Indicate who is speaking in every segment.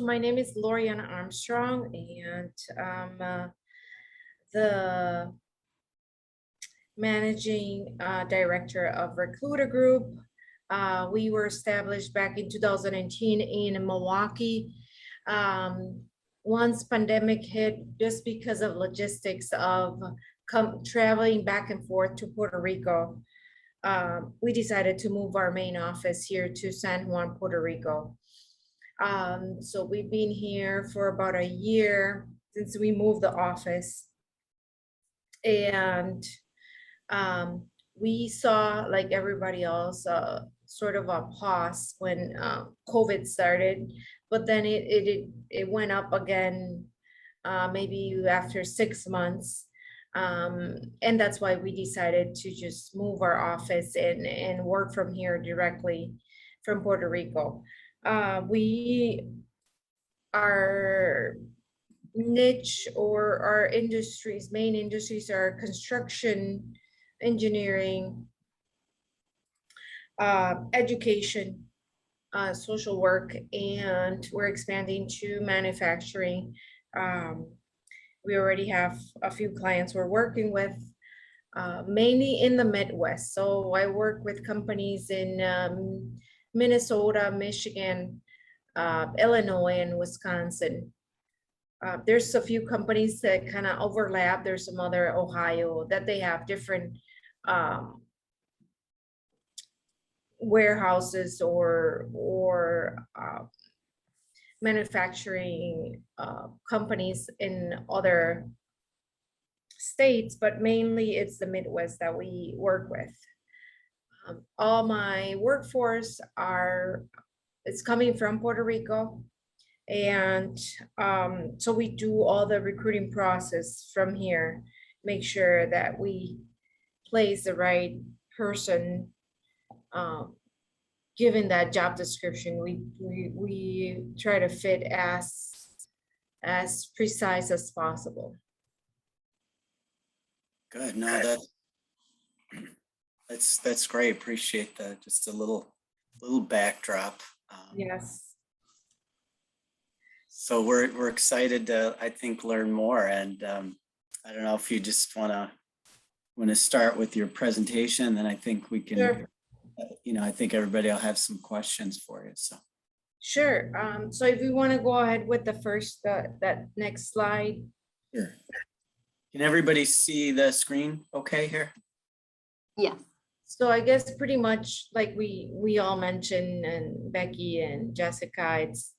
Speaker 1: my name is Loriana Armstrong, and the managing director of Rekluta Group. We were established back in 2019 in Milwaukee. Once pandemic hit, just because of logistics of traveling back and forth to Puerto Rico, we decided to move our main office here to San Juan, Puerto Rico. So we've been here for about a year since we moved the office. And we saw, like everybody else, sort of a pause when COVID started, but then it went up again, maybe after 6 months. And that's why we decided to just move our office and work from here directly from Puerto Rico. Our niche, or our industries, main industries, are construction, engineering, education, social work, and we're expanding to manufacturing. We already have a few clients we're working with, mainly in the Midwest. So I work with companies in Minnesota, Michigan, Illinois, and Wisconsin. There's a few companies that kind of overlap. There's some other, Ohio, that they have different warehouses or manufacturing companies in other states, but mainly it's the Midwest that we work with. All my workforce it's coming from Puerto Rico. And so we do all the recruiting process from here, make sure that we place the right person, given that job description. We try to fit as precise as possible.
Speaker 2: Good. No, that's great. Appreciate that. Just a little backdrop.
Speaker 1: Yes.
Speaker 2: So we're excited to, I think, learn more. And I don't know if you just want to start with your presentation, then I think we can. Sure. I think everybody will have some questions for you. So.
Speaker 1: Sure. So if we want to go ahead with the first, that next slide.
Speaker 2: Sure. Can everybody see the screen okay here?
Speaker 3: Yes.
Speaker 1: So I guess pretty much like we all mentioned, and Becky and Jessica, it's,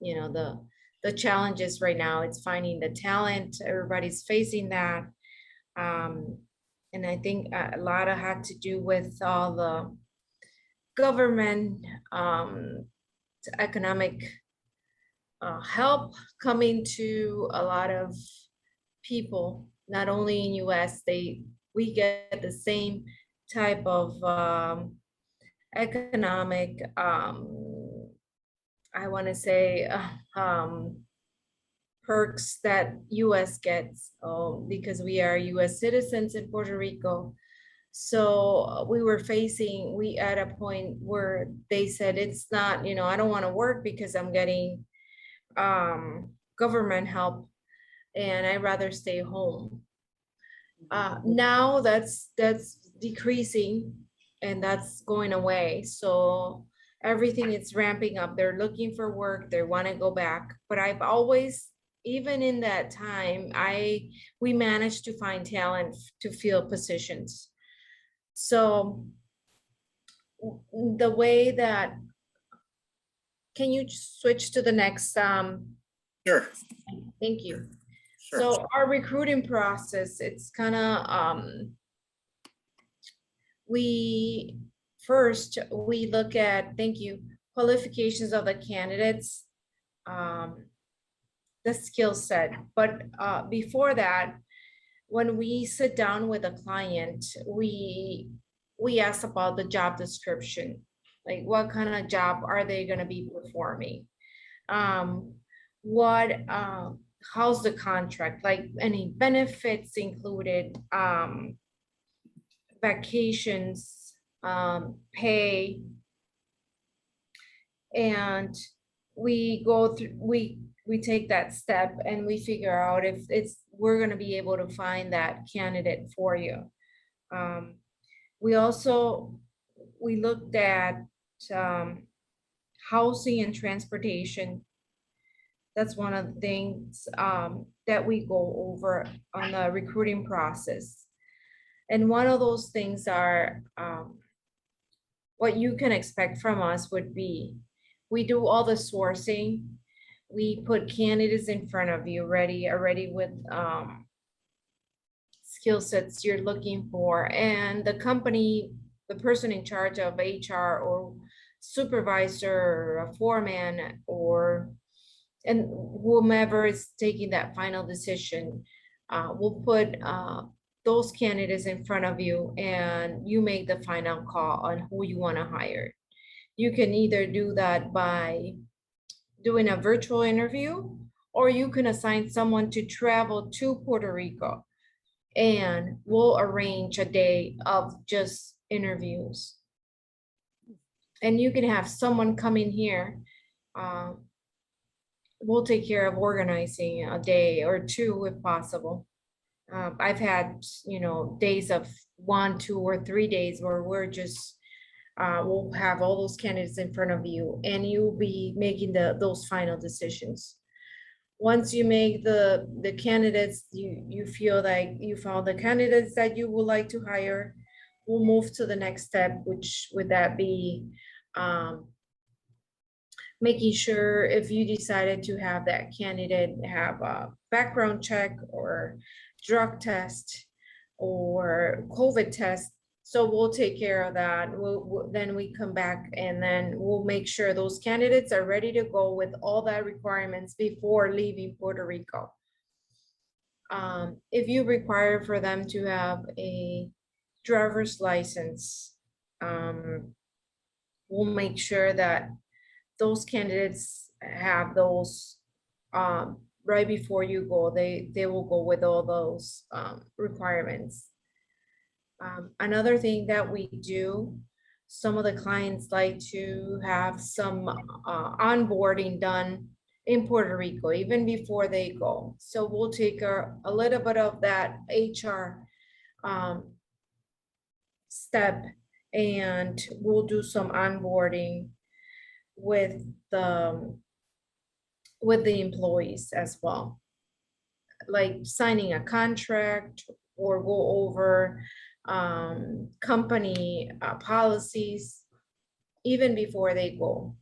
Speaker 1: the challenges right now, it's finding the talent. Everybody's facing that. And I think a lot of had to do with all the government economic help coming to a lot of people, not only in US. We get the same type of economic, I want to say, perks that US gets, because we are US citizens in Puerto Rico. So we at a point where they said, it's not, I don't want to work because I'm getting government help, and I'd rather stay home. Now that's decreasing, and that's going away. So everything is ramping up. They're looking for work. They want to go back. But I've always, even in that time, we managed to find talent to fill positions. So the way that, can you switch to the next?
Speaker 2: Sure.
Speaker 1: Thank you.
Speaker 2: Sure.
Speaker 1: So our recruiting process, it's kind of, we look at, thank you, qualifications of the candidates, the skill set. But before that, when we sit down with a client, we ask about the job description, like what kind of job are they going to be performing? How's the contract, like any benefits included, vacations, pay, and we we take that step and we figure out if we're going to be able to find that candidate for you. Um, we also, we looked at um, housing and transportation. That's one of the things that we go over on the recruiting process. And one of those things are what you can expect from us would be, we do all the sourcing. We put candidates in front of you already with skill sets you're looking for. And the company, the person in charge of HR or supervisor or a foreman or and whomever is taking that final decision will put those candidates in front of you and you make the final call on who you want to hire. You can either do that by doing a virtual interview, or you can assign someone to travel to Puerto Rico and we'll arrange a day of just interviews. And you can have someone come in here. We'll take care of organizing a day or two if possible. I've had, days of 1, 2, or 3 days where we're just, we'll have all those candidates in front of you and you'll be making those final decisions. Once you make the candidates, you feel like you found the candidates that you would like to hire, we'll move to the next step, which would that be making sure if you decided to have that candidate have a background check or drug test or COVID test. So we'll take care of that. Then we come back and then we'll make sure those candidates are ready to go with all that requirements before leaving Puerto Rico. If you require for them to have a driver's license, we'll make sure that those candidates have those right before you go. They will go with all those requirements. Another thing that we do, some of the clients like to have some onboarding done in Puerto Rico even before they go. So we'll take a little bit of that HR step and we'll do some onboarding with the employees as well, like signing a contract or go over company policies even before they go.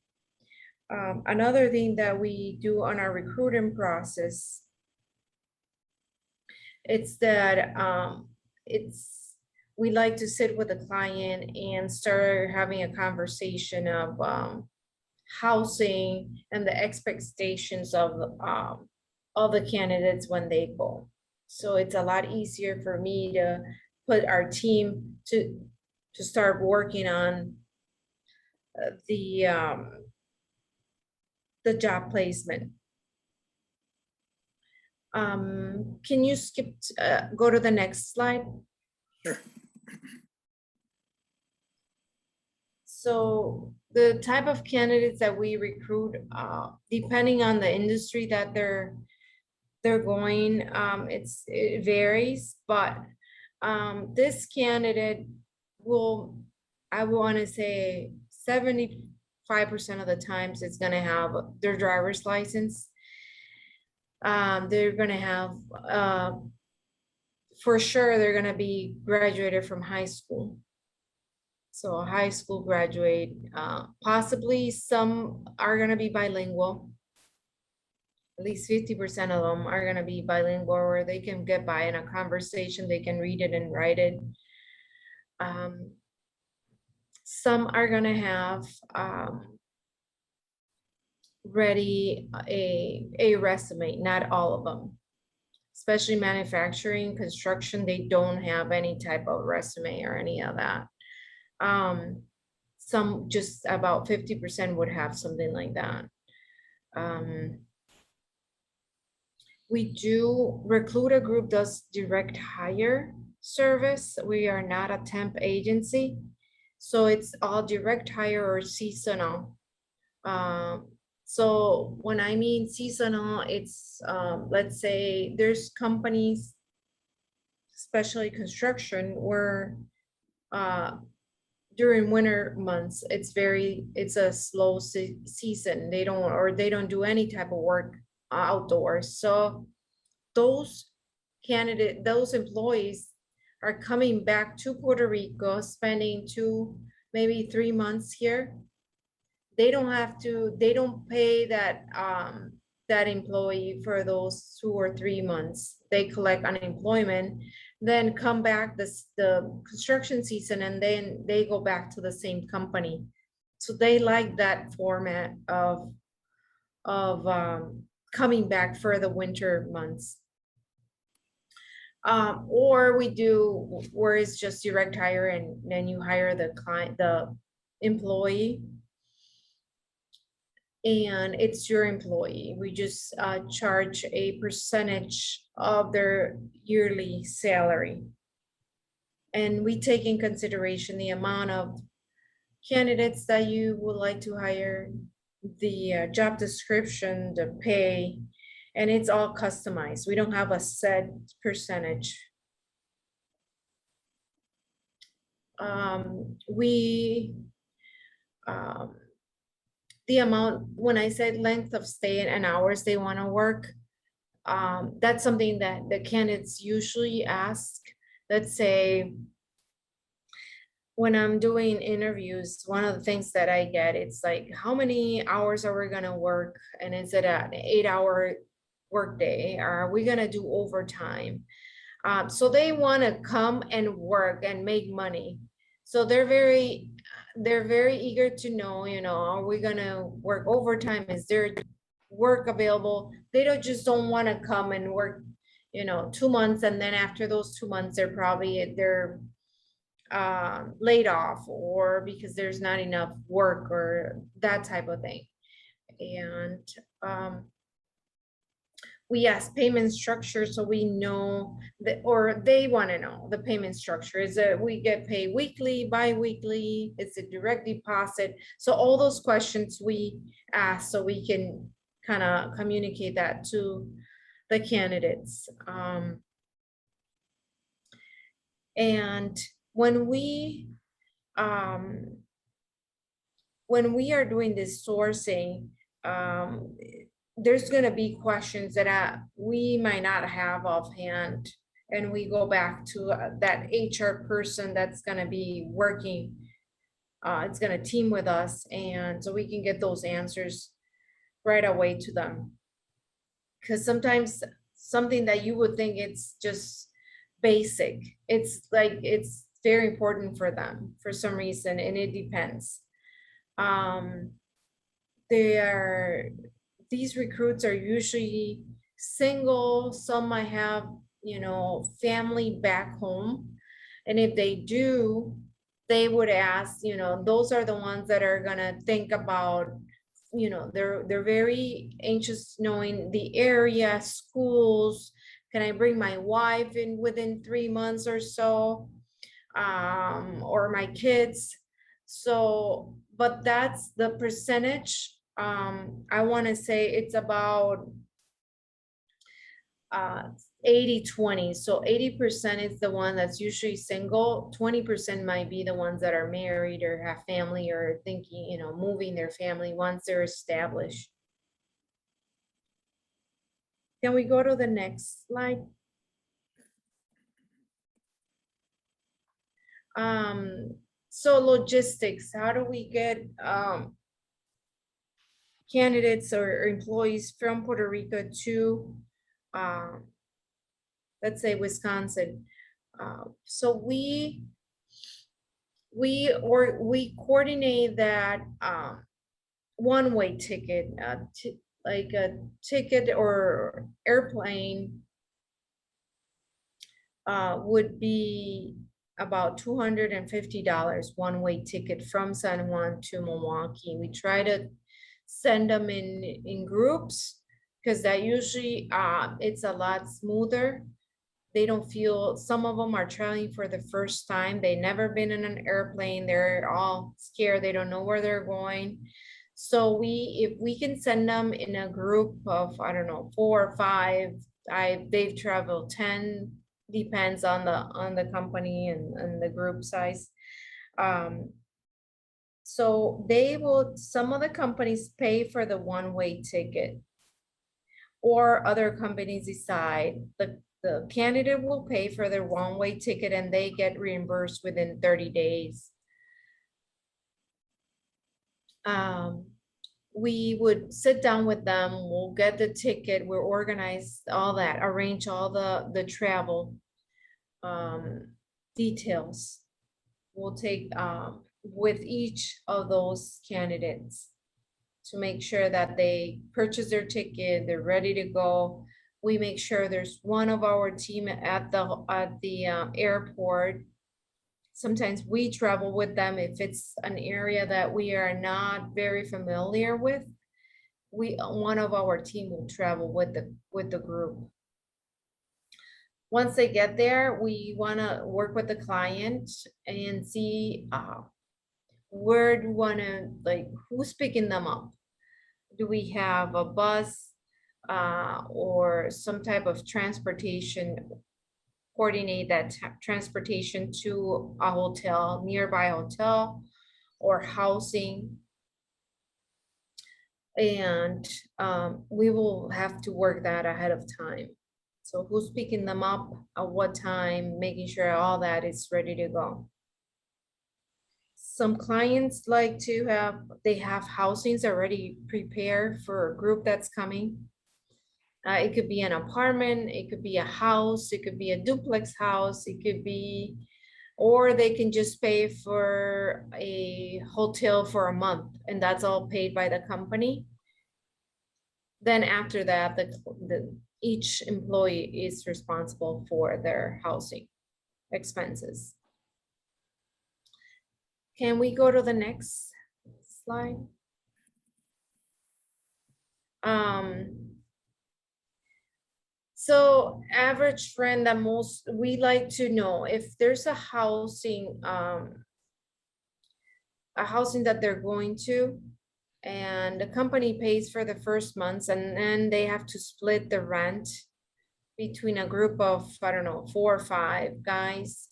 Speaker 1: Another thing that we do on our recruiting process, it's that we like to sit with the client and start having a conversation of housing and the expectations of all the candidates when they go. So it's a lot easier for me to put our team to start working on the job placement. Can you go to the next slide?
Speaker 2: Sure.
Speaker 1: So the type of candidates that we recruit, depending on the industry that they're going, it varies, but this candidate will, I want to say 75% of the times it's going to have their driver's license. They're going to have, for sure, they're going to be graduated from high school. So a high school graduate, possibly some are going to be bilingual. At least 50% of them are going to be bilingual where they can get by in a conversation, they can read it and write it. Some are going to have ready a resume, not all of them. Especially manufacturing, construction, they don't have any type of resume or any of that. Some, just about 50% would have something like that. Rekluta Group does direct hire service. We are not a temp agency. So it's all direct hire or seasonal. So when I mean seasonal, it's, let's say there's companies, especially construction, where uh, during winter months, it's a slow season. They don't do any type of work outdoors. So those those employees are coming back to Puerto Rico, spending 2, maybe 3 months here. They don't pay that employee for those 2 or 3 months. They collect unemployment, then come back the construction season, and then they go back to the same company. So they like that format of coming back for the winter months. Or we do where it's just direct hire, and then you hire the employee, and it's your employee. We just charge a percentage of their yearly salary. And we take in consideration the amount of candidates that you would like to hire, the job description, the pay, and it's all customized. We don't have a set percentage. We um, the amount, when I said length of stay and hours they want to work, that's something that the candidates usually ask. Let's say when I'm doing interviews, one of the things that I get, it's like, how many hours are we gonna work? And is it an 8-hour workday? Are we gonna do overtime? So they want to come and work and make money. So they're very eager to know, are we gonna work overtime? Is there work available? They don't want to come and work, 2 months, and then after those 2 months, they're laid off, or because there's not enough work or that type of thing. And we ask payment structure, so we know that, or they want to know the payment structure. Is it we get paid weekly, bi-weekly? Is it direct deposit? So all those questions we ask, so we can kind of communicate that to the candidates. And um, when we are doing this sourcing, there's going to be questions that we might not have offhand, and we go back to that HR person that's going to be working. It's going to team with us, and so we can get those answers right away to them. Because sometimes something that you would think it's just basic, it's very important for them for some reason, and it depends. Um, they are these recruits are usually single. Some might have, family back home. And if they do, they would ask, those are the ones that are gonna think about, they're very anxious knowing the area, schools. Can I bring my wife in within 3 months or so? Or my kids. So, but that's the percentage. I want to say it's about 80-20. So 80% is the one that's usually single. 20% might be the ones that are married or have family, or thinking, moving their family once they're established. Can we go to the next slide? So logistics, how do we get candidates or employees from Puerto Rico to, let's say, Wisconsin? So we coordinate that one-way ticket, like a ticket or airplane would be about $250 one-way ticket from San Juan to Milwaukee. We try to send them in groups, because that usually it's a lot smoother. They don't feel, some of them are traveling for the first time. They never been in an airplane. They're all scared. They don't know where they're going. So if we can send them in a group of, I don't know, 4 or 5, they've traveled 10, depends on the company and the group size. Um, so some of the companies pay for the one-way ticket, or other companies decide the candidate will pay for their one-way ticket and they get reimbursed within 30 days. Um, we would sit down with them, we'll get the ticket, we'll organize all that, arrange all the travel details. We'll take with each of those candidates to make sure that they purchase their ticket, they're ready to go. We make sure there's one of our team at the airport. Sometimes we travel with them if it's an area that we are not very familiar with. One of our team will travel with the group. Once they get there, we want to work with the client and see where do we want to, like, who's picking them up. Do we have a bus or some type of transportation, coordinate that transportation to a hotel, nearby hotel or housing? And we will have to work that ahead of time. So who's picking them up at what time, making sure all that is ready to go. Some clients like to they have housings already prepared for a group that's coming. It could be an apartment, it could be a house, it could be a duplex house, it could be, or they can just pay for a hotel for a month and that's all paid by the company. Then after that, each employee is responsible for their housing expenses. Can we go to the next slide? So average rent, the most we like to know if there's a housing that they're going to, and the company pays for the first months, and then they have to split the rent between a group of, I don't know, 4 or 5 guys.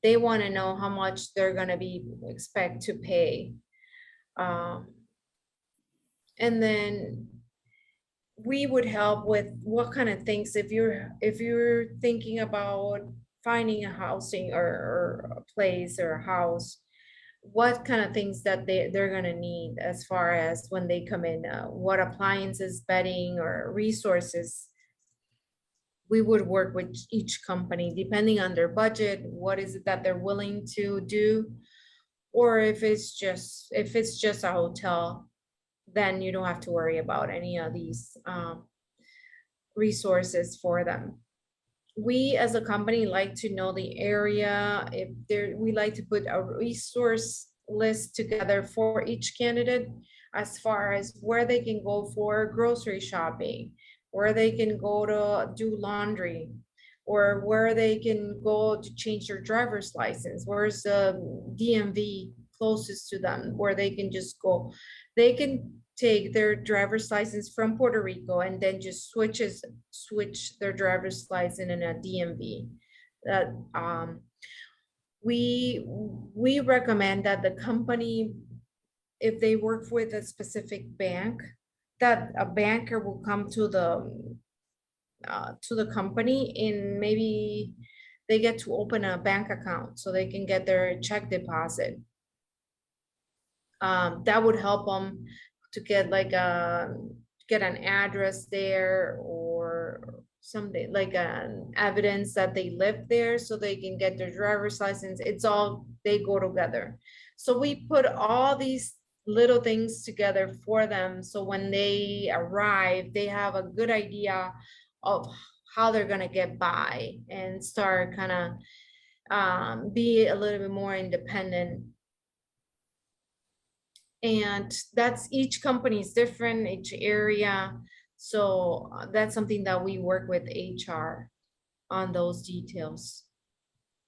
Speaker 1: They want to know how much they're going to be expect to pay. And then we would help with what kind of things, if you're thinking about finding a housing or a place or a house, what kind of things that they're going to need as far as when they come in, what appliances, bedding, or resources. We would work with each company depending on their budget, what is it that they're willing to do. Or if it's just a hotel, then you don't have to worry about any of these resources for them. We as a company like to know the area. If there, we like to put a resource list together for each candidate as far as where they can go for grocery shopping, where they can go to do laundry, or where they can go to change their driver's license. Where's the DMV closest to them where they can just go? They can take their driver's license from Puerto Rico and then just switch their driver's license in a DMV. That we recommend that the company, if they work with a specific bank, that a banker will come to the company, and maybe they get to open a bank account so they can get their check deposit. That would help them to get like get an address there, or something like an evidence that they live there so they can get their driver's license. It's all, they go together. So we put all these little things together for them, so when they arrive they have a good idea of how they're going to get by and start kind of be a little bit more independent. And that's, each company is different, each area. So that's something that we work with HR on those details.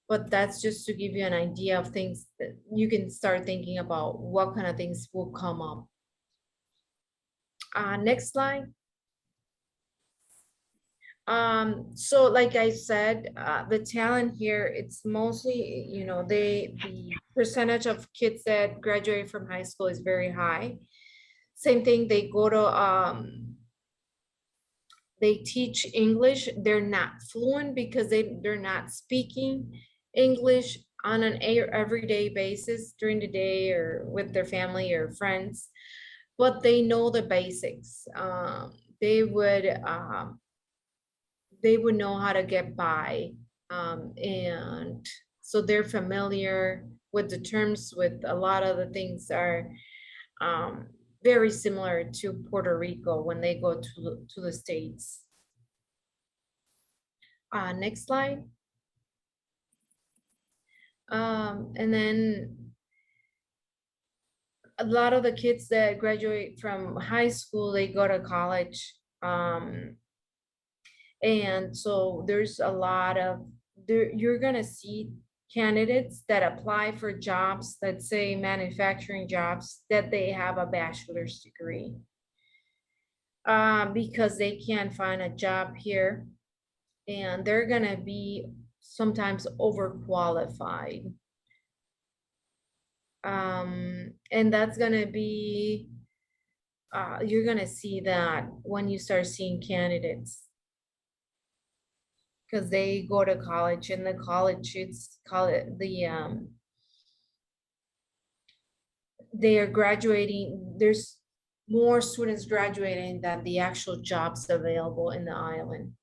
Speaker 1: But that's just to give you an idea of things that you can start thinking about, what kind of things will come up Next slide. So like I said, the talent here, it's mostly, the percentage of kids that graduate from high school is very high. Same thing, they teach English. They're not fluent because they're not speaking English on an everyday basis during the day or with their family or friends, but they know the basics. They would know how to get by. And so they're familiar with the terms, with a lot of the things are um, very similar to Puerto Rico when they go to the States. Next slide. And then a lot of the kids that graduate from high school, they go to college. And so there's a lot of you're gonna see candidates that apply for jobs, let's say manufacturing jobs, that they have a bachelor's degree. Because they can't find a job here and they're gonna be sometimes overqualified. And that's gonna be you're gonna see that when you start seeing candidates, because they go to college and the college, it's call it they are graduating, there's more students graduating than the actual jobs available in the island.